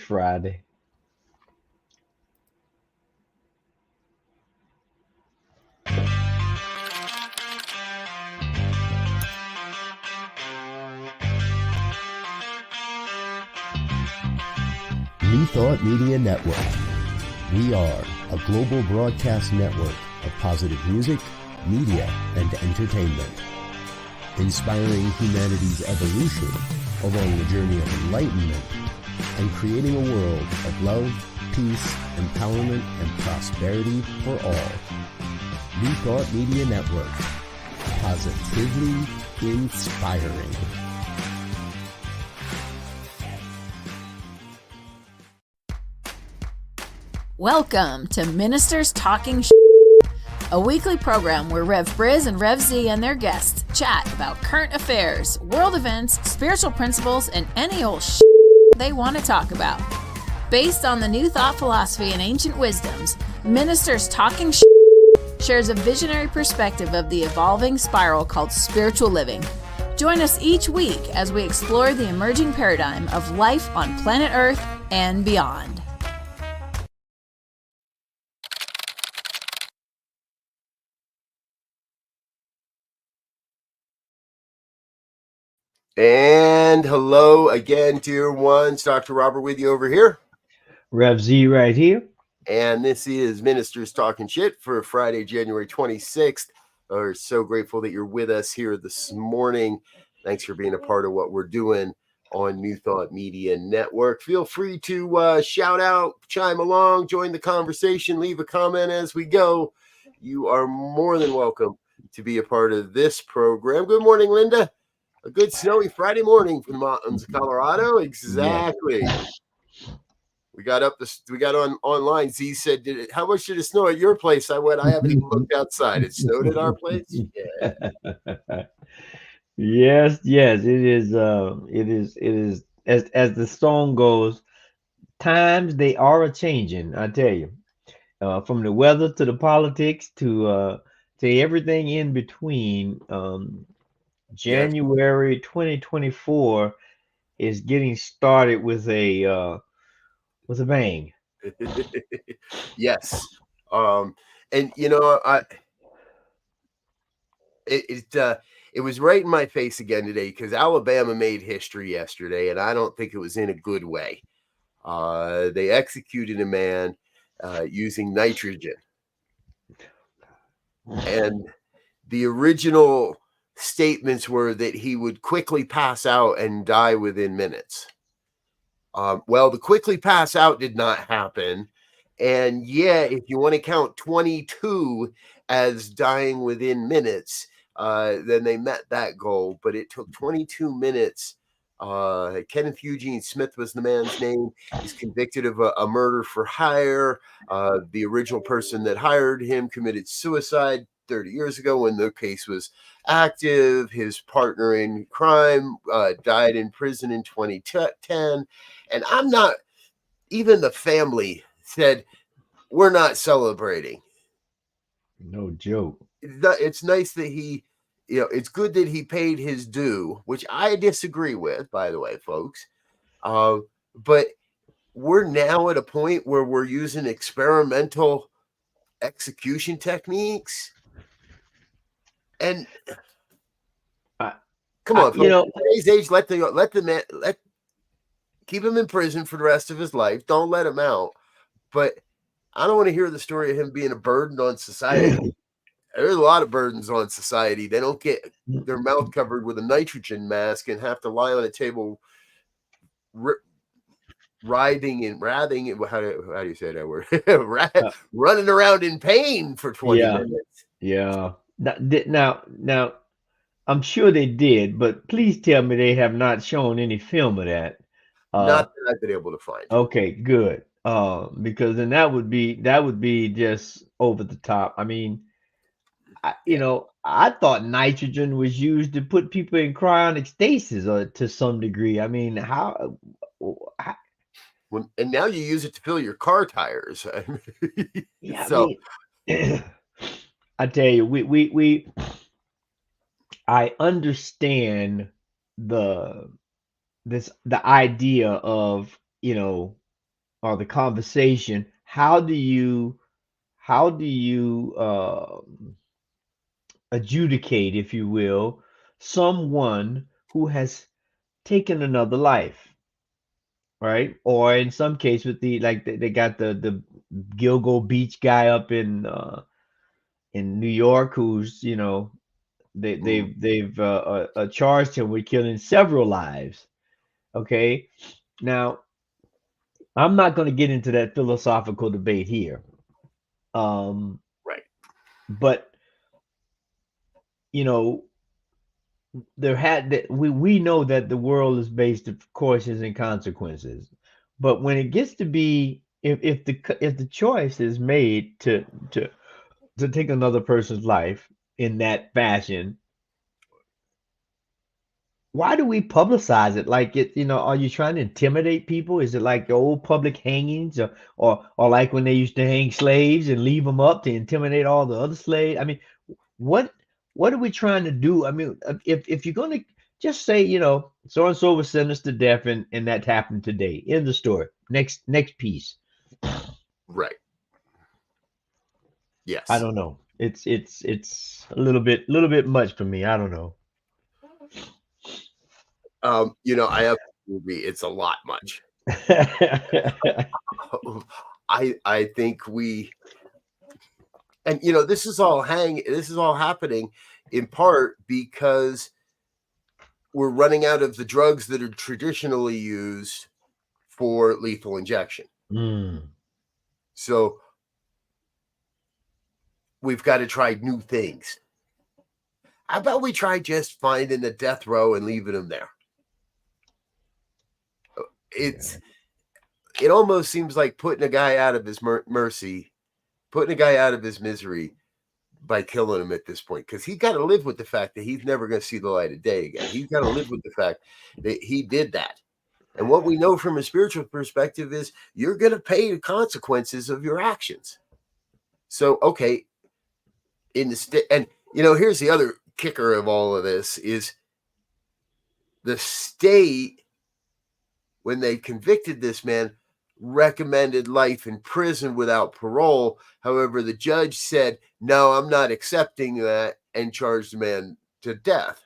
Friday. New Thought Media Network. We are a global broadcast network of positive music, media, and entertainment, inspiring humanity's evolution along the journey of enlightenment and creating a world of love, peace, empowerment, and prosperity for all. New Thought Media Network. Positively inspiring. Welcome to Ministers Talking a weekly program where Rev Briz and Rev Elzia and their guests chat about current affairs, world events, spiritual principles, and any old they want to talk about. Based on the New Thought philosophy and ancient wisdoms, Ministers Talking shares a visionary perspective of the evolving spiral called spiritual living. Join us each week as we explore the emerging paradigm of life on planet Earth and beyond. And hello again, dear ones. Dr. Robert with you over here. Rev Elzia right here. And this is Ministers Talking Shit for Friday, January 26th. We're so grateful that you're with us here this morning. Thanks for being a part of what we're doing on New Thought Media Network. Feel free to shout out, chime along, join the conversation, leave a comment as we go. You are more than welcome to be a part of this program. Good morning, Linda. A good snowy Friday morning from the mountains of Colorado. Exactly. Yeah. We got on online. Z said, how much did it snow at your place? I haven't even looked outside. It snowed at our place. Yeah. Yes, it is. It is as the song goes. Times they are a changing. I tell you, from the weather to the politics to everything in between. January 2024 is getting started with a bang. Yes. And you know, it was right in my face again today because Alabama made history yesterday, and I don't think it was in a good way. They executed a man using nitrogen, and the original statements were that he would quickly pass out and die within minutes. Well, the quickly pass out did not happen. And yeah, if you want to count 22 as dying within minutes, then they met that goal. But it took 22 minutes. Kenneth Eugene Smith was the man's name. He's convicted of a murder for hire. The original person that hired him committed suicide 30 years ago when the case was active. His partner in crime died in prison in 2010. And I'm not, even the family said, we're not celebrating. No joke. It's nice that he, it's good that he paid his due, which I disagree with, by the way, folks. But we're now at a point where we're using experimental execution techniques. And come on, folks. Today's age, let the man keep him in prison for the rest of his life. Don't let him out. But I don't want to hear the story of him being a burden on society. There's a lot of burdens on society. They don't get their mouth covered with a nitrogen mask and have to lie on a table writhing and wrathing. How do you say that word? Running around in pain for 20 minutes. Yeah. Now, I'm sure they did, but please tell me they have not shown any film of that. Not that I've been able to find. Okay, good. Because then that would be just over the top. I mean, I thought nitrogen was used to put people in cryonic stasis or to some degree. I mean, how and now you use it to fill your car tires. Yeah, so I tell you, I understand the idea of or the conversation, how do you adjudicate, if you will, someone who has taken another life, right? Or in some case, with the like they got the Gilgo Beach guy up in New York, who's they've charged him with killing several lives. Okay, now I'm not going to get into that philosophical debate here. Um, Right. but you know, there had that we know that the world is based of causes and consequences. But when it gets to be if the choice is made to take another person's life in that fashion, why do we publicize it like it, are you trying to intimidate people? Is it like the old public hangings, or like when they used to hang slaves and leave them up to intimidate all the other slaves? I mean, what what are we trying to do? I mean, if you're going to just say, so and so was sentenced to death, and that happened today. End the story. Next piece. Right. I Yes. don't know. It's a little bit much for me. I don't know. I have a movie. It's a lot much. I think and this is all happening in part because we're running out of the drugs that are traditionally used for lethal injection. Mm, So we've got to try new things. How about we try just finding a death row and leaving them there? It almost seems like putting a guy out of his mercy, putting a guy out of his misery by killing him at this point, because he's got to live with the fact that he's never going to see the light of day again. He's got to live with the fact that he did that. And what we know from a spiritual perspective is you're going to pay the consequences of your actions. So, okay, in the state, and here's the other kicker of all of this is the state, when they convicted this man, recommended life in prison without parole. However, the judge said, no, I'm not accepting that, and charged the man to death.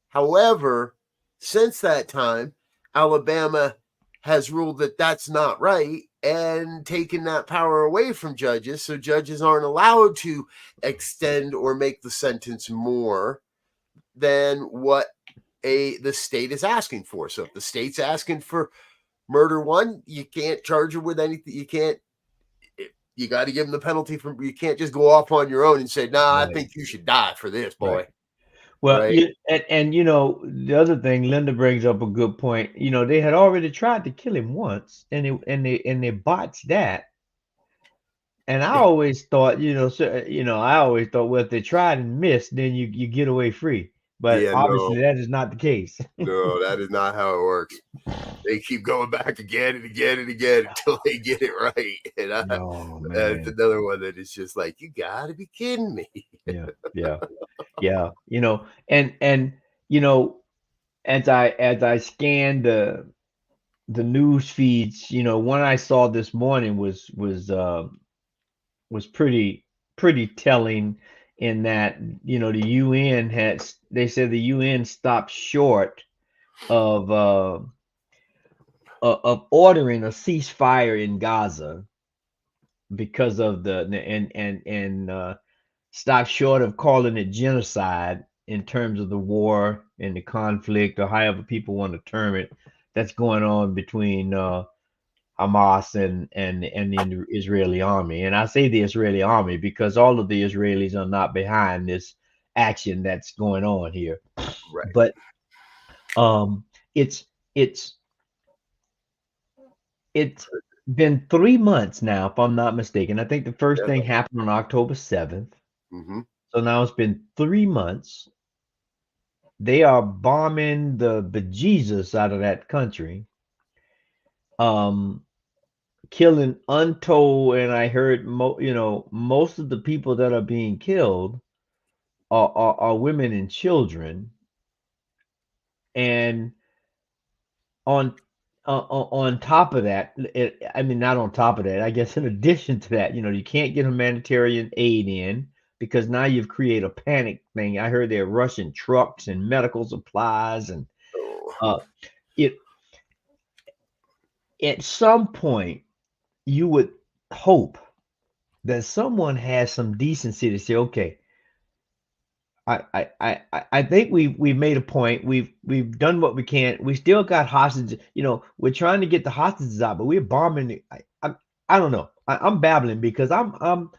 However, since that time, Alabama has ruled that that's not right and taken that power away from judges. So judges aren't allowed to extend or make the sentence more than what the state is asking for. So if the state's asking for murder one, you can't charge her with anything. You got to give them the penalty you can't just go off on your own and say, nah, I right, think you should die for this, right. boy. Well, Right. and the other thing, Linda brings up a good point. They had already tried to kill him once, and they botched that. And I Yeah. always thought, well, if they tried and missed, then you get away free. But Yeah, no, obviously, that is not the case. no, that is not how it works. They keep going back again and again and again until they get it right. And No, that's man. another one that is just like, you got to be kidding me. Yeah, yeah, yeah. And you know, as I scanned the news feeds, one I saw this morning was pretty telling, in that the UN they said the UN stopped short of of ordering a ceasefire in Gaza because of and stopped short of calling it genocide in terms of the war and the conflict, or however people want to term it, that's going on between Hamas and the Israeli army. And I say the Israeli army because all of the Israelis are not behind this action that's going on here. Right. But um, it's it's it's been 3 months now, if I'm not mistaken. I think the first Yeah. thing happened on October 7th. Mm-hmm. So now it's been 3 months. They are bombing the bejesus out of that country. Um, Killing untold, and I heard most of the people that are being killed are women and children. And on on top of that, I mean, not on top of that, I guess in addition to that, you can't get humanitarian aid in because now you've created a panic thing. I heard they're rushing trucks and medical supplies, and Oh, uh, it at some point you would hope that someone has some decency to say, okay, I think we've made a point. We've done what we can. We still got hostages. We're trying to get the hostages out, but we're bombing. I don't know. I'm babbling because I'm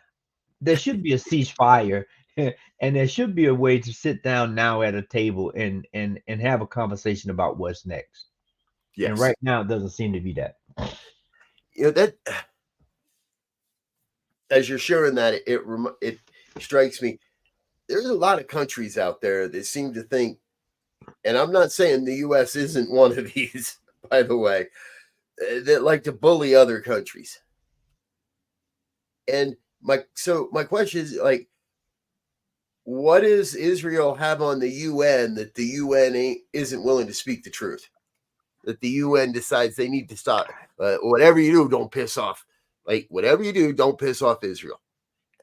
there should be a ceasefire, and there should be a way to sit down now at a table and have a conversation about what's next. And yes. right now, it doesn't seem to be that. That as you're sharing that, it strikes me. There's a lot of countries out there that seem to think, and I'm not saying the U.S. isn't one of these, by the way, that like to bully other countries. And my question is like, what does Israel have on the UN that the UN isn't willing to speak the truth? That the UN decides they need to stop. Whatever you do, don't piss off. Like whatever you do, don't piss off Israel.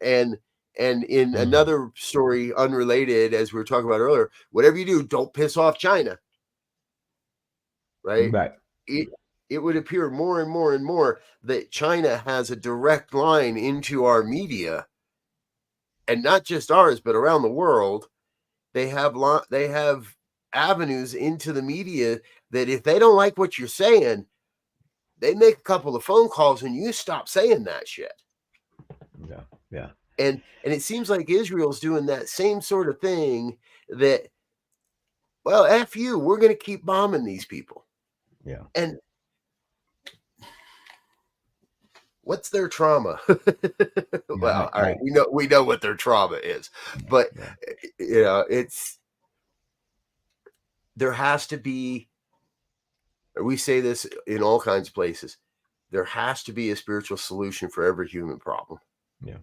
And in another story unrelated, as we were talking about earlier, whatever you do, don't piss off China. Right? Right. It would appear more and more and more that China has a direct line into our media, and not just ours, but around the world. They have avenues into the media that if they don't like what you're saying, they make a couple of phone calls and you stop saying that shit. Yeah. Yeah. And it seems like Israel's doing that same sort of thing that, well, F you, we're going to keep bombing these people. Yeah. And what's their trauma? Well, all right, we know what their trauma is, but there has to be, we say this in all kinds of places, there has to be a spiritual solution for every human problem. Yeah.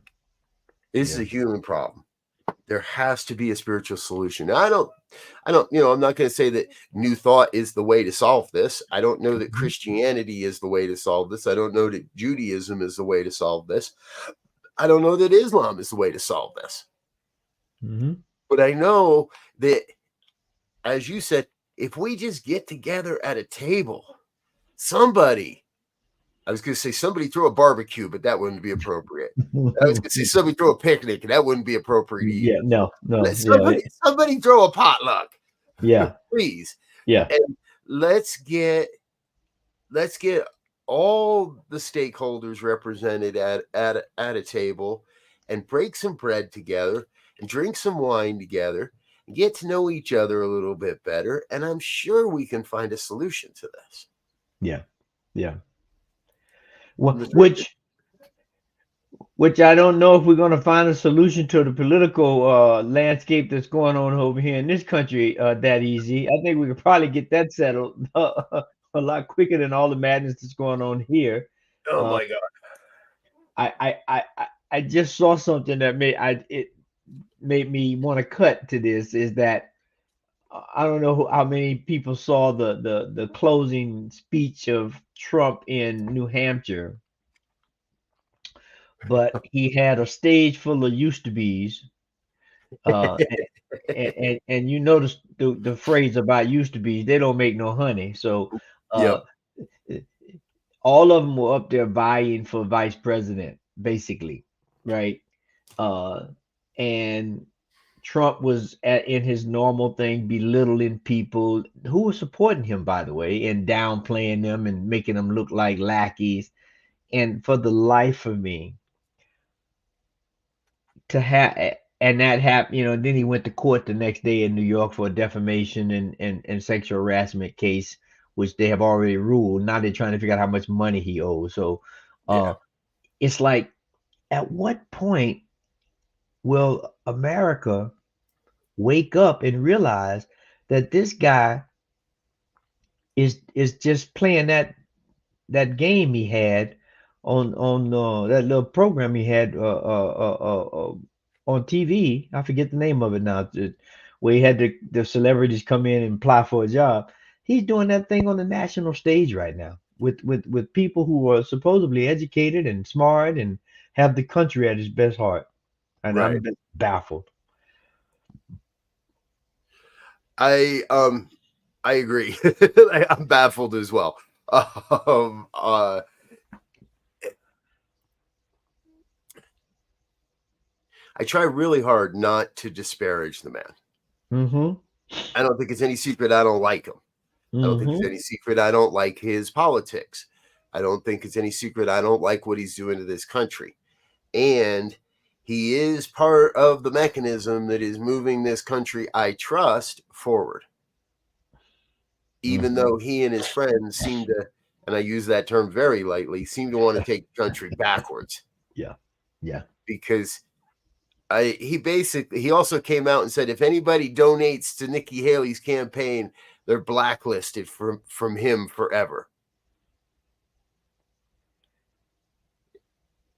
This is a human problem. There has to be a spiritual solution. Now, I don't, I'm not going to say that New Thought is the way to solve this. I don't know that Christianity is the way to solve this. I don't know that Judaism is the way to solve this. I don't know that Islam is the way to solve this. Mm-hmm. But I know that, as you said, if we just get together at a table, I was going to say somebody throw a barbecue, but that wouldn't be appropriate. I was going to say somebody throw a picnic, and that wouldn't be appropriate either. Yeah, no. Somebody throw a potluck. Yeah. Please. Yeah. And let's get all the stakeholders represented at a table and break some bread together and drink some wine together and get to know each other a little bit better. And I'm sure we can find a solution to this. Yeah. Yeah. Well, which I don't know if we're going to find a solution to the political landscape that's going on over here in this country that easy. I think we could probably get that settled a lot quicker than all the madness that's going on here. Oh my God! I just saw something that made me want to cut to this. Is that I don't know how many people saw the closing speech of Trump in New Hampshire, but he had a stage full of used to be's, and you notice the phrase about used to be's, they don't make no honey. So all of them were up there vying for vice president, basically, right? And Trump was in his normal thing, belittling people who were supporting him, by the way, and downplaying them and making them look like lackeys. And for the life of me, to have and that happened, and then he went to court the next day in New York for a defamation and sexual harassment case, which they have already ruled. Now they're trying to figure out how much money he owes. So it's like, at what point will America wake up and realize that this guy is just playing that game he had on that little program he had on TV? I forget the name of it now, where he had the celebrities come in and apply for a job. He's doing that thing on the national stage right now with people who are supposedly educated and smart and have the country at his best heart. And Right. I'm baffled. I agree. I'm baffled as well. I try really hard not to disparage the man. Mm-hmm. I don't think it's any secret I don't like him. I don't think it's Mm-hmm. any secret I don't like his politics. I don't think it's any secret I don't like what he's doing to this country. And he is part of the mechanism that is moving this country, I trust, forward. Even though he and his friends seem to, and I use that term very lightly, seem to want to take the country backwards. Yeah. Yeah. Because he also came out and said if anybody donates to Nikki Haley's campaign, they're blacklisted from him forever.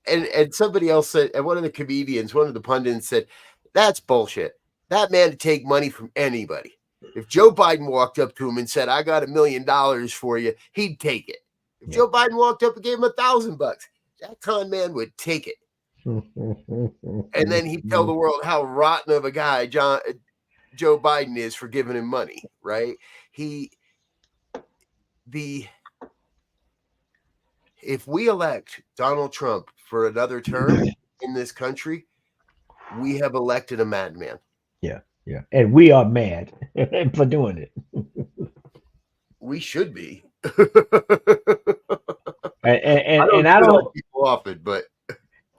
And somebody else said, and one of the comedians, one of the pundits said, that's bullshit. That man would take money from anybody. If Joe Biden walked up to him and said, I got $1 million for you, he'd take it. If Joe Biden walked up and gave him $1,000, that con man would take it. And then he'd tell the world how rotten of a guy Joe Biden is for giving him money, right? If we elect Donald Trump for another term in this country, we have elected a madman. Yeah. Yeah. And we are mad for doing it. We should be. And I don't people often, but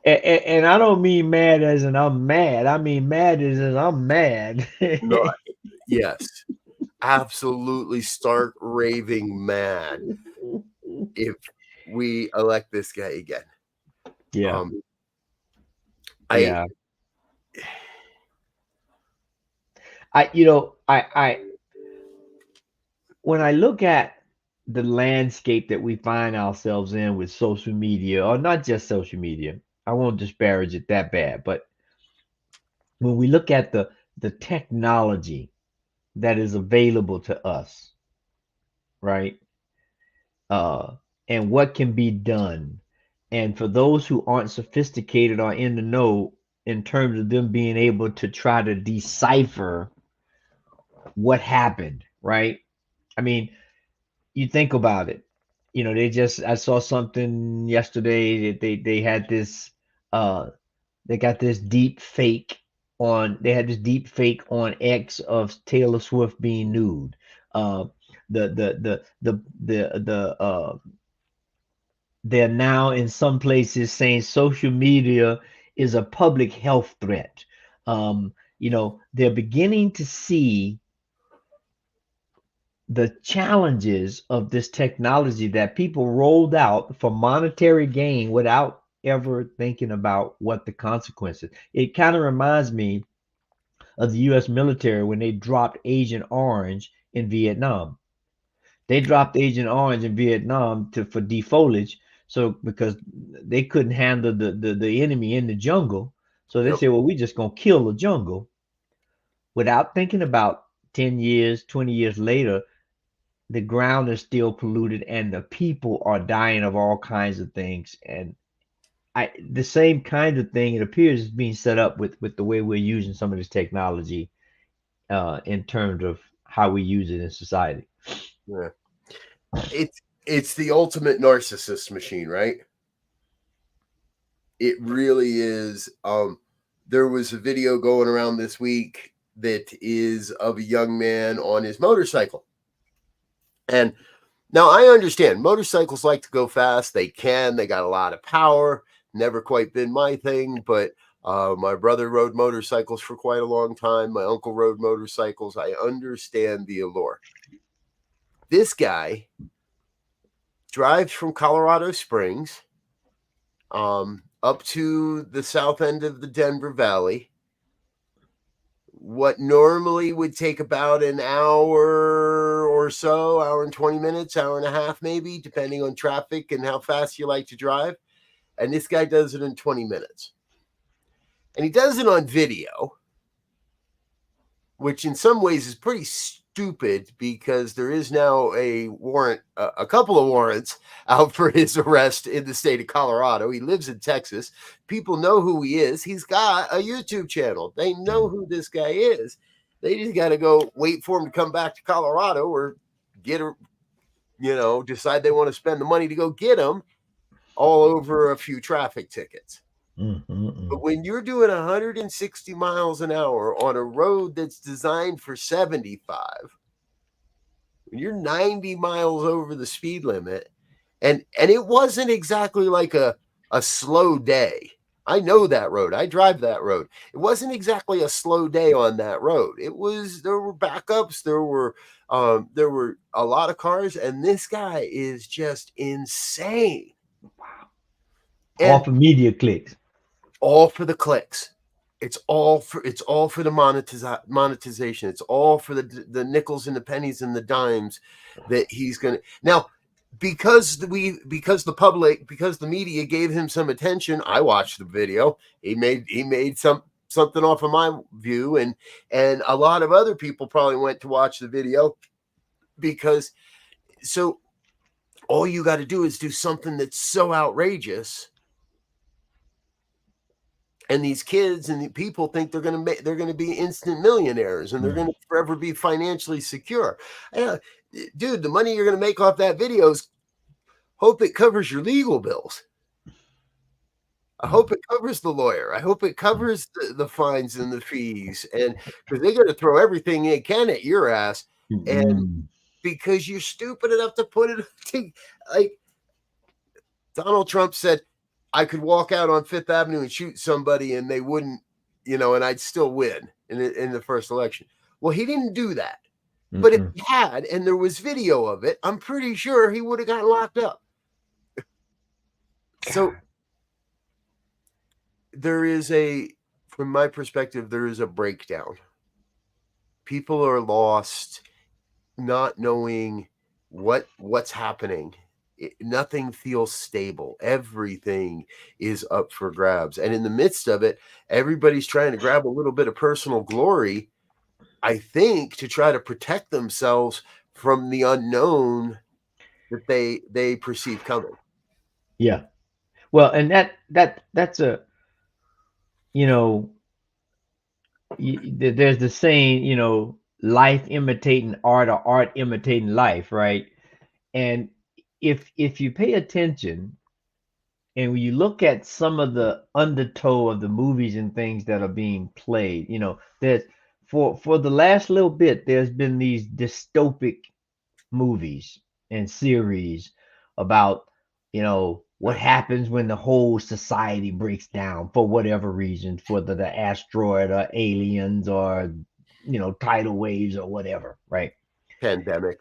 and I don't mean mad as in I'm mad. I mean mad as in I'm mad. no, yes, absolutely stark raving mad if we elect this guy again. Yeah. I when I look at the landscape that we find ourselves in with social media, or not just social media, I won't disparage it that bad, but when we look at the technology that is available to us, right? And what can be done. And for those who aren't sophisticated or in the know in terms of them being able to try to decipher what happened, right? I mean, you think about it. I saw something yesterday that they had this they got this deep fake they had this deep fake on X of Taylor Swift being nude. The they're now in some places saying social media is a public health threat. They're beginning to see the challenges of this technology that people rolled out for monetary gain without ever thinking about what the consequences. It kind of reminds me of the US military when they dropped Agent Orange in Vietnam. They dropped Agent Orange in Vietnam for defoliage, so because they couldn't handle the enemy in the jungle. So they said, well, we're just gonna kill the jungle without thinking about 10 years, 20 years later, the ground is still polluted and the people are dying of all kinds of things. And the same kind of thing, it appears, is being set up with the way we're using some of this technology in terms of how we use it in society. Yeah. It's the ultimate narcissist machine, right? It really is. There was a video going around this week that is of a young man on his motorcycle. And now I understand motorcycles like to go fast. They got a lot of power. Never quite been my thing, but my brother rode motorcycles for quite a long time. My uncle rode motorcycles. I understand the allure. This guy drives from Colorado Springs up to the south end of the Denver Valley. What normally would take about an hour or so, hour and 20 minutes, hour and a half maybe, depending on traffic and how fast you like to drive. And this guy does it in 20 minutes. And he does it on video, which in some ways is pretty stupid because there is now a warrant, a couple of warrants out for his arrest in the state of Colorado. He lives in Texas. People know who he is. He's got a YouTube channel. They know who this guy is. They just got to go wait for him to come back to Colorado or get a, decide they want to spend the money to go get him all over a few traffic tickets. But when you're doing 160 miles an hour on a road that's designed for 75, when you're 90 miles over the speed limit, and it wasn't exactly like a slow day. I know that road. I drive that road. It wasn't exactly a slow day on that road. There were backups. There were a lot of cars, and this guy is just insane. Wow. And all for media clicks. All for the clicks. It's all for the monetization. It's all for the nickels and the pennies and the dimes that he's gonna now. Because the media gave him some attention, I watched the video. He made something off of my view, and a lot of other people probably went to watch the video because so all you got to do is do something that's so outrageous, and these kids and the people think they're going to be instant millionaires and they're going to forever be financially secure. Dude, the money you're going to make off that video is hope it covers your legal bills. I hope it covers the lawyer. I hope it covers the fines and the fees, and because they're going to throw everything they can at your ass, and because you're stupid enough to put it like Donald Trump said, I could walk out on Fifth Avenue and shoot somebody, and they wouldn't, and I'd still win in the first election. Well, he didn't do that. But if he had, and there was video of it, I'm pretty sure he would have gotten locked up. So from my perspective, there is a breakdown. People are lost, not knowing what's happening. Nothing feels stable. Everything is up for grabs. And in the midst of it, everybody's trying to grab a little bit of personal glory, I think, to try to protect themselves from the unknown that they perceive coming. Yeah. Well, and that's a, there's the saying, life imitating art or art imitating life, right? And if you pay attention and when you look at some of the undertow of the movies and things that are being played, there's for the last little bit, there's been these dystopic movies and series about, what happens when the whole society breaks down for whatever reason, for the asteroid or aliens or, tidal waves or whatever, right? Pandemic.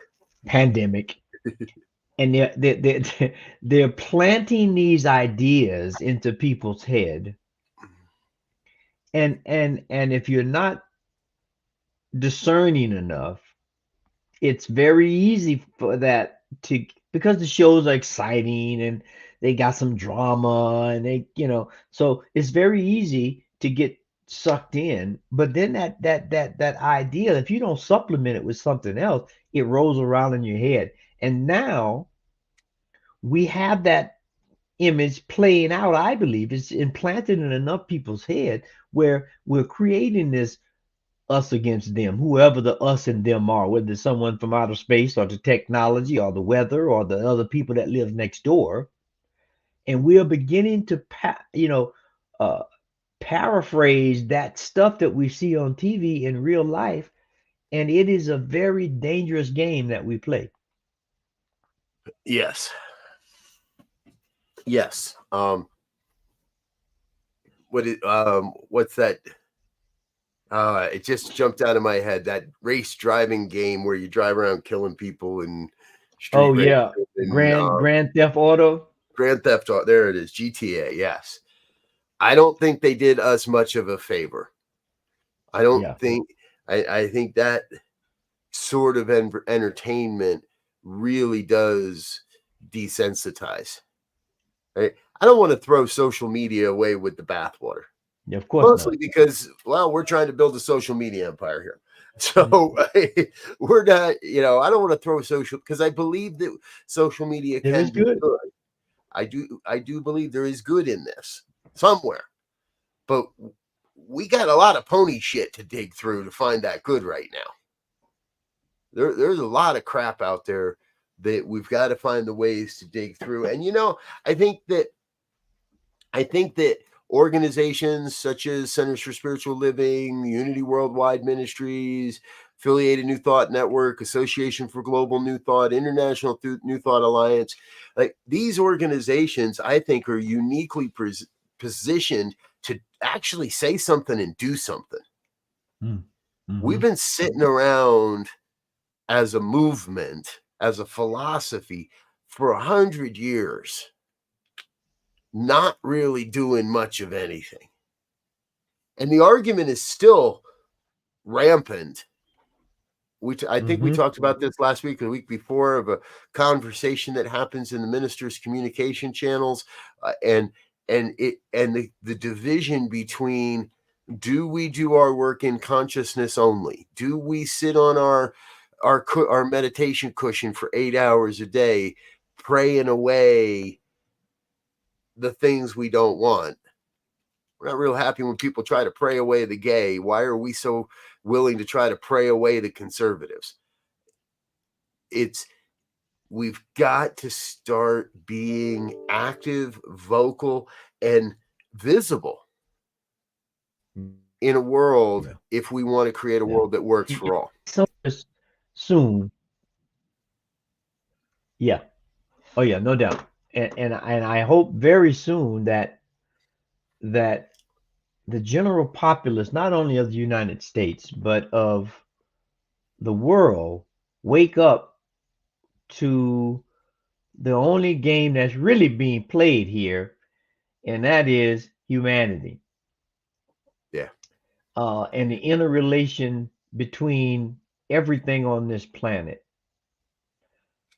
And they're planting these ideas into people's head. And if you're not discerning enough, it's very easy for that because the shows are exciting and they got some drama and so it's very easy to get sucked in. But then that idea, if you don't supplement it with something else, it rolls around in your head. And now we have that image playing out. I believe it's implanted in enough people's head where we're creating this us against them, whoever the us and them are, whether it's someone from outer space or the technology or the weather or the other people that live next door. And we are beginning to paraphrase that stuff that we see on TV in real life, and it is a very dangerous game that we play. Yes. What's that? It just jumped out of my head, that race driving game where you drive around killing people and street Grand Theft Auto. Grand Theft Auto, there it is, GTA. Yes, I don't think they did us much of a favor. I don't think. I think that sort of entertainment really does desensitize. Right? I don't want to throw social media away with the bathwater. Yeah, of course. Mostly because, we're trying to build a social media empire here. So we're not, I don't want to throw social, because I believe that social media It can is be good. good. I do believe there is good in this somewhere, but we got a lot of pony shit to dig through to find that good right now. There's a lot of crap out there that we've got to find the ways to dig through. And I think that organizations such as Centers for Spiritual Living, Unity Worldwide Ministries, Affiliated New Thought Network, Association for Global New Thought, International New Thought Alliance, like these organizations, I think, are uniquely positioned to actually say something and do something. Mm-hmm. We've been sitting around as a movement, as a philosophy for 100 years, not really doing much of anything. And the argument is still rampant. I think we talked about this last week or the week before, of a conversation that happens in the ministers' communication channels, and the division between, do we do our work in consciousness only? Do we sit on our meditation cushion for 8 hours a day, praying away the things we don't want? We're not real happy when people try to pray away the gay. Why are we so willing to try to pray away the conservatives? We've got to start being active, vocal, and visible in a world if we want to create a world that works for all. So soon. Yeah. Oh yeah, no doubt. And I hope very soon that the general populace, not only of the United States, but of the world, wake up to the only game that's really being played here, and that is humanity. Yeah. And the interrelation between everything on this planet.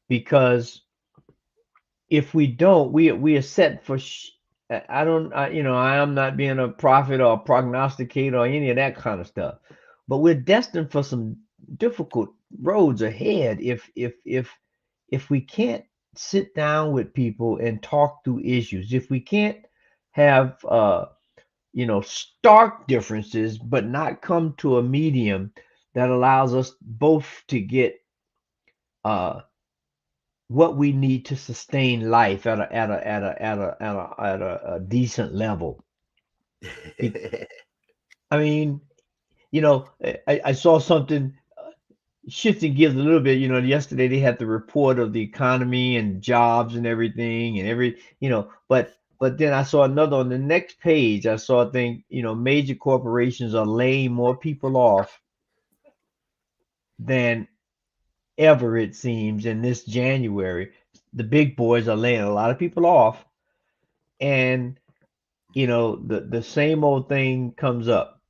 Because if we don't, we are set for. I don't, I am not being a prophet or a prognosticator or any of that kind of stuff, but we're destined for some difficult roads ahead if we can't sit down with people and talk through issues. If we can't have stark differences, but not come to a medium that allows us both to get what we need to sustain life at a decent level. I mean, I saw something shifting gears a little bit. Yesterday they had the report of the economy and jobs and everything but then I saw another on the next page. I saw a thing, major corporations are laying more people off than ever, it seems, in this January. The big boys are laying a lot of people off, and the same old thing comes up.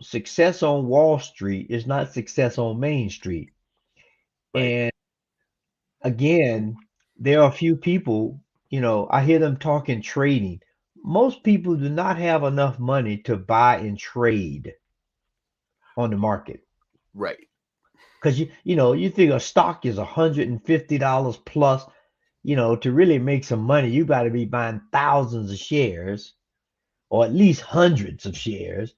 Success on Wall Street is not success on Main Street. Right. And again, there are a few people, I hear them talking trading. Most people do not have enough money to buy and trade on the market. Right. Because you think a stock is $150 plus, to really make some money, you got to be buying thousands of shares or at least hundreds of shares.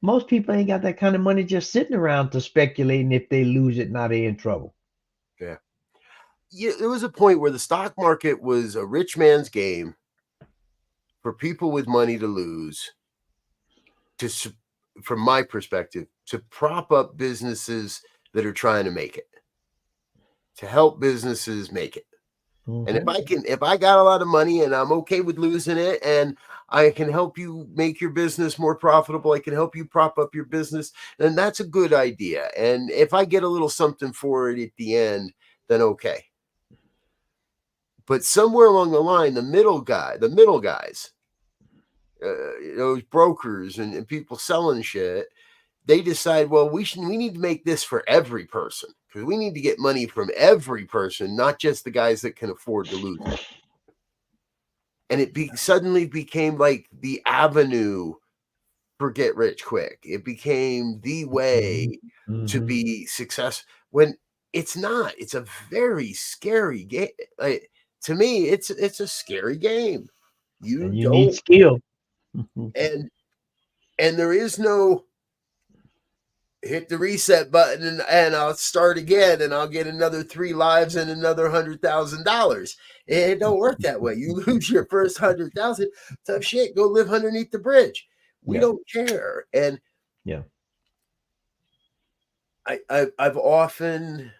Most people ain't got that kind of money just sitting around to speculate, and if they lose it, now they're in trouble. Yeah. There was a point where the stock market was a rich man's game for people with money to lose, from my perspective, to prop up businesses that are trying to make it, to help businesses make it. And if I got a lot of money and I'm okay with losing it, and I can help you make your business more profitable, I can help you prop up your business, then that's a good idea. And if I get a little something for it at the end, then okay. But somewhere along the line, the middle guys, those brokers and people selling shit, they decide, well, we need to make this for every person, because we need to get money from every person, not just the guys that can afford to lose it. And it suddenly became like the avenue for get rich quick. It became the way to Mhm. be successful when it's not. It's a very scary game. Like, to me, it's a scary game. You And you need don't skill. and there is no hit the reset button and I'll start again and I'll get another 3 lives and another $100,000. It don't work that way. You lose your first 100,000, tough shit. Go live underneath the bridge. We Yeah. don't care. And Yeah. I've often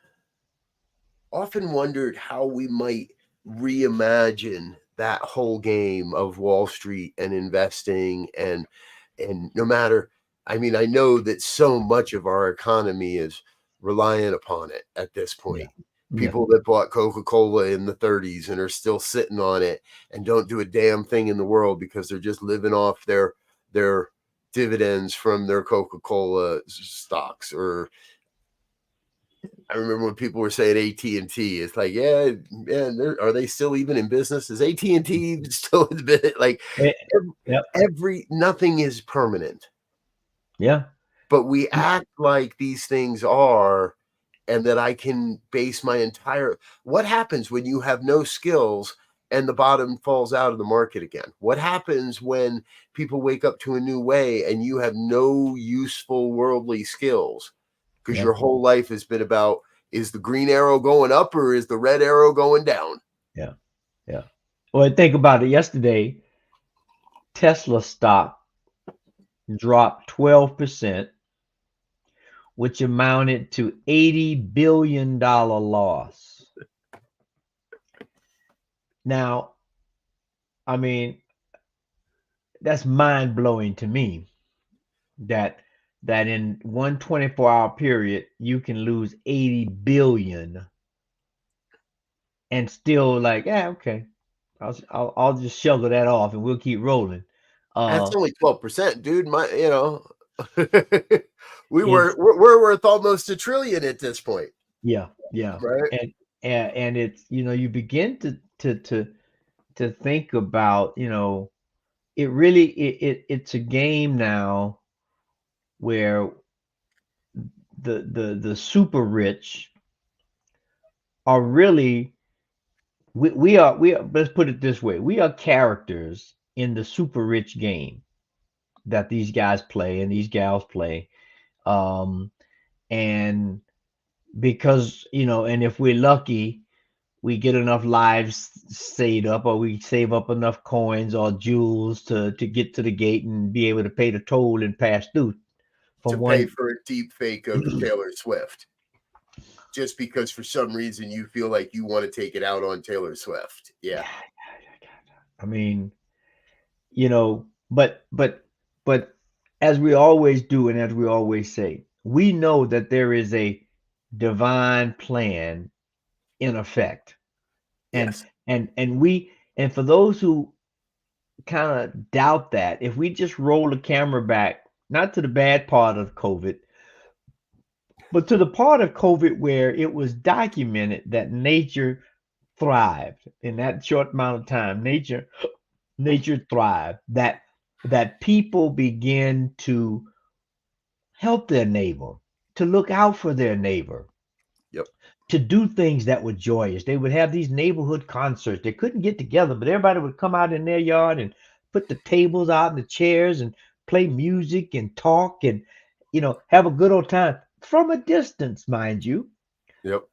wondered how we might reimagine that whole game of Wall Street and investing and no matter, I mean, I know that so much of our economy is reliant upon it at this point. Yeah. People that bought Coca-Cola in the 30s and are still sitting on it and don't do a damn thing in the world because they're just living off their dividends from their Coca-Cola stocks. Or I remember when people were saying AT&T, it's like, yeah, man, are they still even in business? Is AT&T still in business? Like, Eh, Yep. nothing is permanent. Yeah. But we act like these things are, and that I can base my entire. What happens when you have no skills and the bottom falls out of the market again? What happens when people wake up to a new way and you have no useful worldly skills? Because Yeah. your whole life has been about, is the green arrow going up or is the red arrow going down? Yeah. Yeah. Well, think about it. Yesterday, Tesla stock dropped 12%, which amounted to $80 billion loss. Now, I mean, that's mind blowing to me that in one 24-hour period you can lose 80 billion and still like, yeah, okay, I'll just shoulder that off and we'll keep rolling. That's Uh, only 12%, dude. it's we're worth almost $1 trillion at this point, yeah, yeah, right? and it's you begin to think about it really it's a game now where the super rich are really we are let's put it this way, we are characters in the super rich game that these guys play and these gals play, um and because and if we're lucky we get enough lives saved up or we save up enough coins or jewels to get to the gate and be able to pay the toll and pass through To from pay one. for a deep fake of Taylor Swift, just because for some reason you feel like you want to take it out on Taylor Swift. Yeah. I mean, but as we always do and as we always say, we know that there is a divine plan in effect. And Yes. and for those who kind of doubt that, if we just roll the camera back, not to the bad part of COVID, but to the part of COVID where it was documented that nature thrived in that short amount of time. Nature thrived. That people begin to help their neighbor, to look out for their neighbor, Yep. to do things that were joyous. They would have these neighborhood concerts. They couldn't get together, but everybody would come out in their yard and put the tables out and the chairs and play music and talk and have a good old time from a distance, mind you. Yep.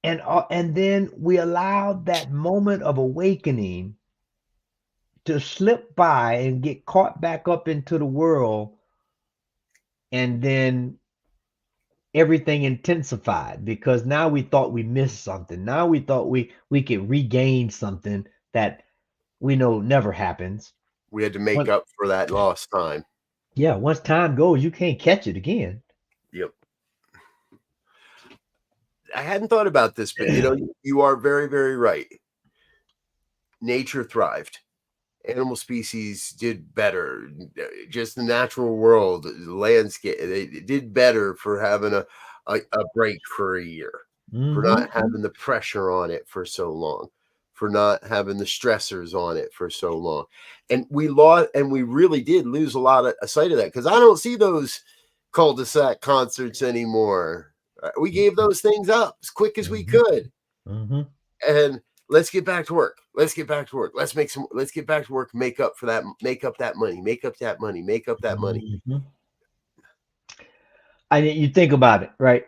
And then we allowed that moment of awakening to slip by and get caught back up into the world, and then everything intensified because now we thought we missed something. Now we thought we could regain something that we know never happens. We had to make But up for that lost time. yeah, once time goes, you can't catch it again. Yep. I hadn't thought about this, but you are very, very right. Nature thrived. Animal species did better. Just the natural world, the landscape, they did better for having a break for a year, for Mm-hmm. not having the pressure on it for so long, for not having the stressors on it for so long. And we really did lose a lot of sight of that, because I don't see those cul-de-sac concerts anymore. We gave those things up as quick as we could. Mm-hmm. And let's get back to work. Let's get back to work. Let's get back to work, make up that money. Mm-hmm. And you think about it, right?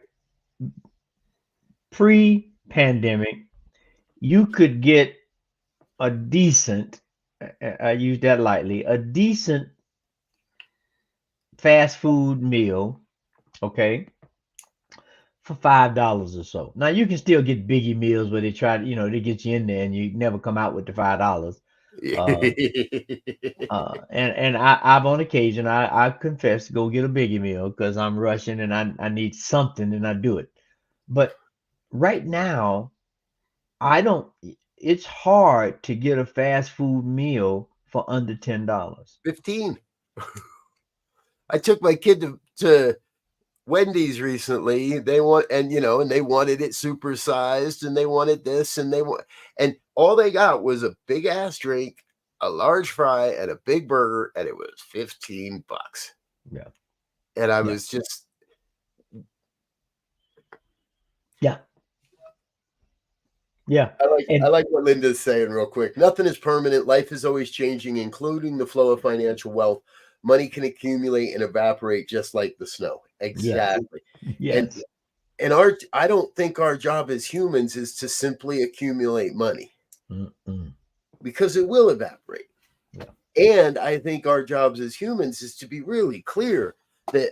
Pre-pandemic, you could get a decent, I use that lightly, a decent fast food meal, okay, for $5 or so. Now you can still get biggie meals where they try to, they get you in there and you never come out with the $5. And I've on occasion I confess to go get a biggie meal because I'm rushing and I need something and I do it. But right now, it's hard to get a fast food meal for under $10. 15. I took my kid to Wendy's recently. They wanted it supersized, and they wanted this, and and all they got was a big ass drink, a large fry, and a big burger, and it was $15. Yeah. And I was just Yeah. I like what Linda's saying real quick. Nothing is permanent. Life is always changing, including the flow of financial wealth. Money can accumulate and evaporate just like the snow. Exactly. Yes. And I don't think our job as humans is to simply accumulate money. Mm-mm. Because it will evaporate. Yeah. And I think our jobs as humans is to be really clear that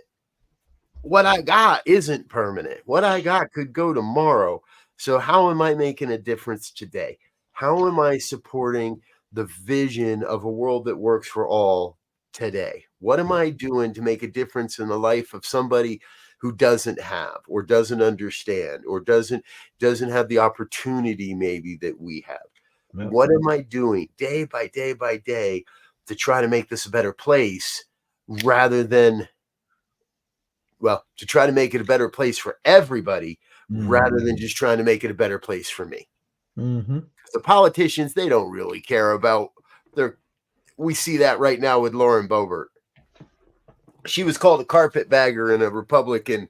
what I got isn't permanent. What I got could go tomorrow. So how am I making a difference today? How am I supporting the vision of a world that works for all today? What am I doing to make a difference in the life of somebody who doesn't have, or doesn't understand, or doesn't have the opportunity maybe that we have? Yep. What am I doing day by day by day to try to make this a better place, rather than, to try to make it a better place for everybody, rather than just trying to make it a better place for me? Mm-hmm. The politicians, they don't really care about we see that right now with Lauren Boebert. She was called a carpetbagger in a Republican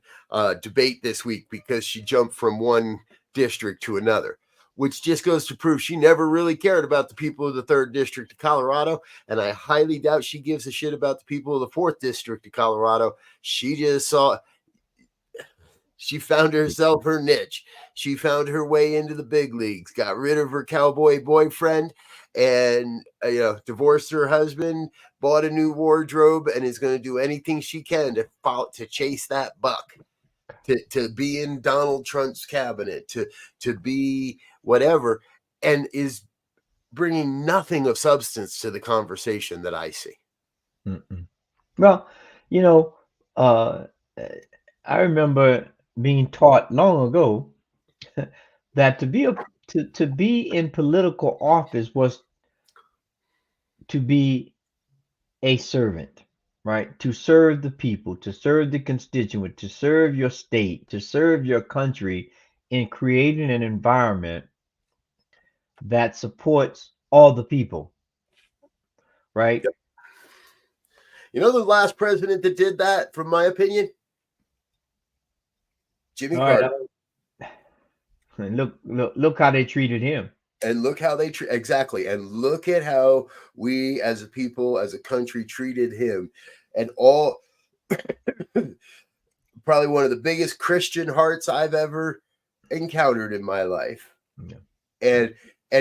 debate this week because she jumped from one district to another, which just goes to prove she never really cared about the people of the 3rd District of Colorado. And I highly doubt she gives a shit about the people of the 4th District of Colorado. She just she found herself her niche. She found her way into the big leagues, got rid of her cowboy boyfriend, and divorced her husband, bought a new wardrobe, and is going to do anything she can to chase that buck, to be in Donald Trump's cabinet, to be whatever, and is bringing nothing of substance to the conversation that I see. Mm-mm. Well, I remember being taught long ago that to be in political office was to be a servant, right? To serve the people, to serve the constituent, to serve your state, to serve your country in creating an environment that supports all the people, right? Yep. The last president that did that, from my opinion, Jimmy Carter. And look how they treated him. And look how they exactly. And look at how we as a people, as a country, treated him. And all probably one of the biggest Christian hearts I've ever encountered in my life. Yeah. And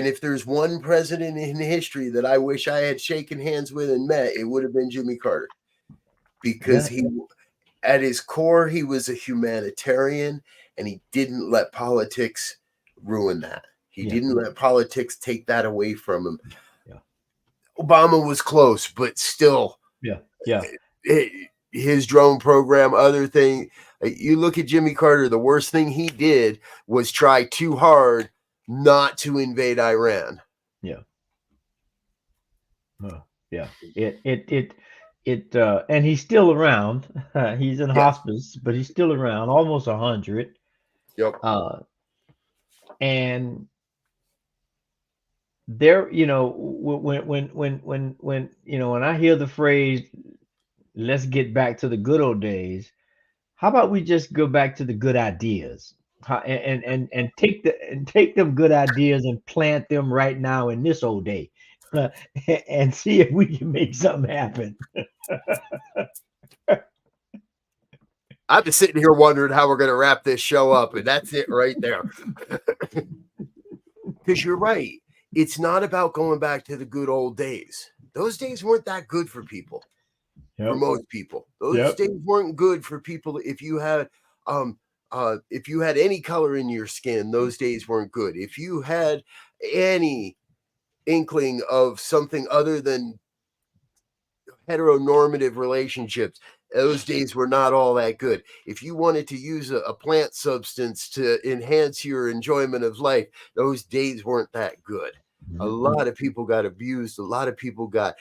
if there's one president in history that I wish I had shaken hands with and met, it would have been Jimmy Carter. Because he, at his core, he was a humanitarian, and he didn't let politics ruin that. He didn't let politics take that away from him. Yeah. Obama was close, but still. Yeah. His drone program, other thing. You look at Jimmy Carter, the worst thing he did was try too hard not to invade Iran. Yeah. Yeah. And he's still around. He's in hospice, but he's still around, almost 100. Yep. And there, when I hear the phrase, let's get back to the good old days, how about we just go back to the good ideas? And take them good ideas and plant them right now in this old day, and see if we can make something happen. I've been sitting here wondering how we're going to wrap this show up, and that's it right there. Because you're right. It's not about going back to the good old days. Those days weren't that good for people. For most people, those days weren't good for people. If you had any color in your skin, those days weren't good. If you had any inkling of something other than heteronormative relationships, those days were not all that good. If you wanted to use a plant substance to enhance your enjoyment of life, those days weren't that good. A lot of people got abused. A lot of people got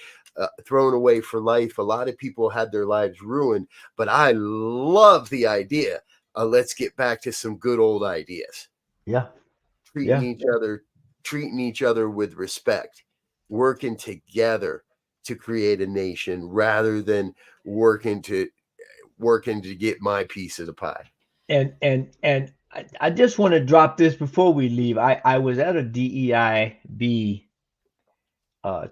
thrown away for life. A lot of people had their lives ruined. But I love the idea. Let's get back to some good old ideas. Yeah. Treating each other with respect, working together to create a nation rather than working to get my piece of the pie. And I just want to drop this before we leave. I was at a DEIB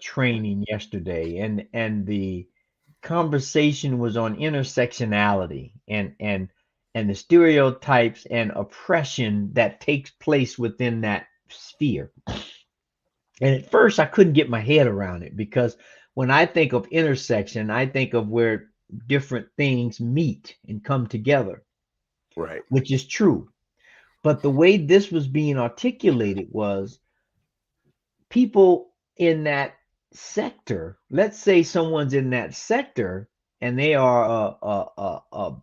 training yesterday, and the conversation was on intersectionality and the stereotypes and oppression that takes place within that sphere. And at first I couldn't get my head around it, because when I think of intersection, I think of where different things meet and come together. Right. Which is true. But the way this was being articulated was people in that sector. Let's say someone's in that sector and they are a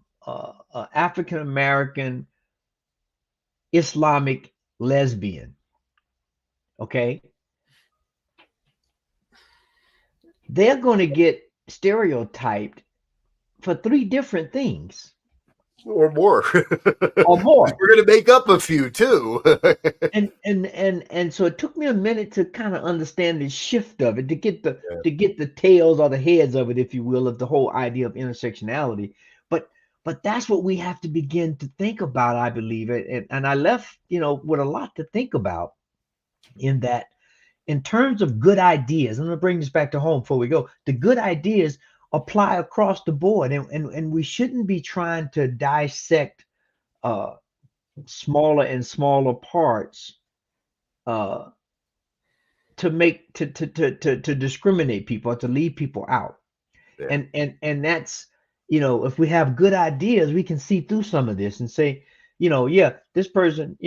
African American Islamic lesbian. Okay, they're going to get stereotyped for 3 different things. Or more. Or more. We're going to make up a few too. and so it took me a minute to kind of understand the shift of it, to get the tails or the heads of it, if you will, of the whole idea of intersectionality. But that's what we have to begin to think about, I believe. And I left, with a lot to think about, in that, in terms of good ideas. I'm going to bring this back to home before we go. The good ideas apply across the board, and we shouldn't be trying to dissect smaller and smaller parts to discriminate people or to leave people out. Yeah. And that's, if we have good ideas, we can see through some of this and say, this person,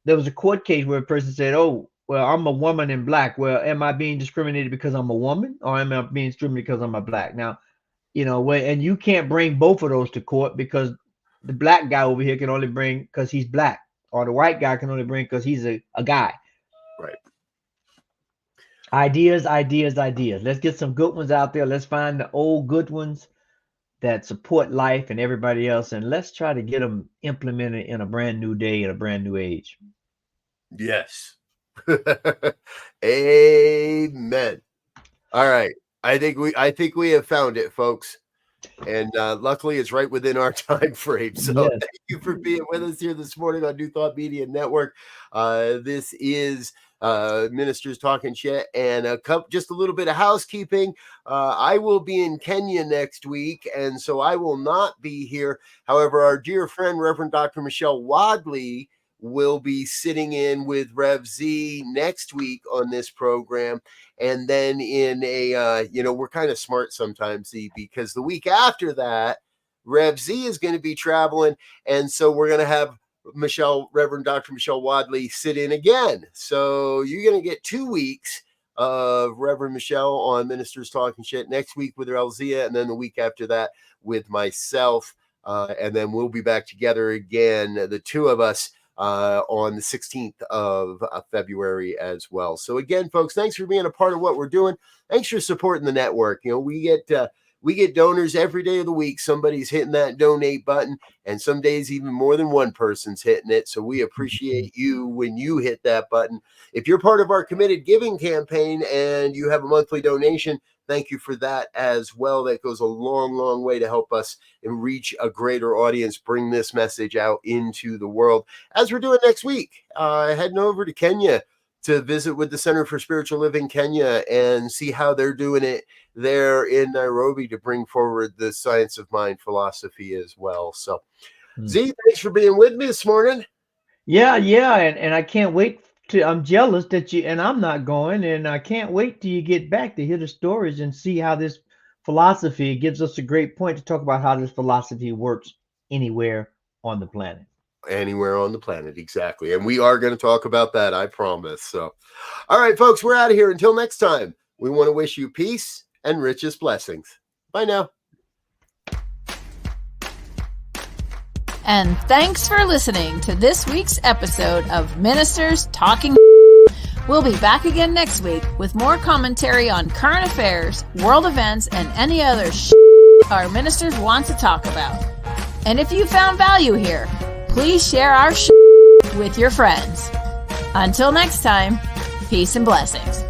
there was a court case where a person said, oh, well, I'm a woman in black. Well, am I being discriminated because I'm a woman, or am I being discriminated because I'm a black? Now, and you can't bring both of those to court, because the black guy over here can only bring because he's black, or the white guy can only bring because he's a guy. Right. Ideas. Let's get some good ones out there. Let's find the old good ones that support life and everybody else, and let's try to get them implemented in a brand new day, in a brand new age. Yes. Amen. All right. I think we have found it, folks. And luckily it's right within our time frame. So yes. Thank you for being with us here this morning on New Thought Media Network. This is Ministers Talking Shit, and just a little bit of housekeeping. I will be in Kenya next week, and so I will not be here. However, our dear friend, Reverend Dr. Michelle Wadley, will be sitting in with Rev Z next week on this program. And then in a, we're kind of smart sometimes, Z, because the week after that, Rev Z is going to be traveling. And so we're going to have Reverend Dr. Michelle Wadley sit in again. So you're going to get 2 weeks of Reverend Michelle on Ministers Talking Shit, next week with Rev Elzia, and then the week after that with myself. And then we'll be back together again, the two of us, on the 16th of February as well. So again, folks, thanks for being a part of what we're doing. Thanks for supporting the network. We We get donors every day of the week. Somebody's hitting that donate button, and some days even more than one person's hitting it. So we appreciate you when you hit that button. If you're part of our committed giving campaign and you have a monthly donation, thank you for that as well. That goes a long, long way to help us and reach a greater audience, bring this message out into the world. As we're doing next week, heading over to Kenya to visit with the Center for Spiritual Living Kenya and see how they're doing it there in Nairobi to bring forward the science of mind philosophy as well. So, Z, thanks for being with me this morning. Yeah, and I can't wait to. I'm jealous that you and I'm not going, and I can't wait till you get back to hear the stories and see how this philosophy gives us a great point to talk about how this philosophy works anywhere on the planet. Anywhere on the planet, exactly. And we are going to talk about that, I promise. So, all right, folks, we're out of here. Until next time, we want to wish you peace and richest blessings. Bye now. And thanks for listening to this week's episode of Ministers Talking. We'll be back again next week with more commentary on current affairs, world events, and any other our ministers want to talk about. And if you found value here, please share our with your friends. Until next time, peace and blessings.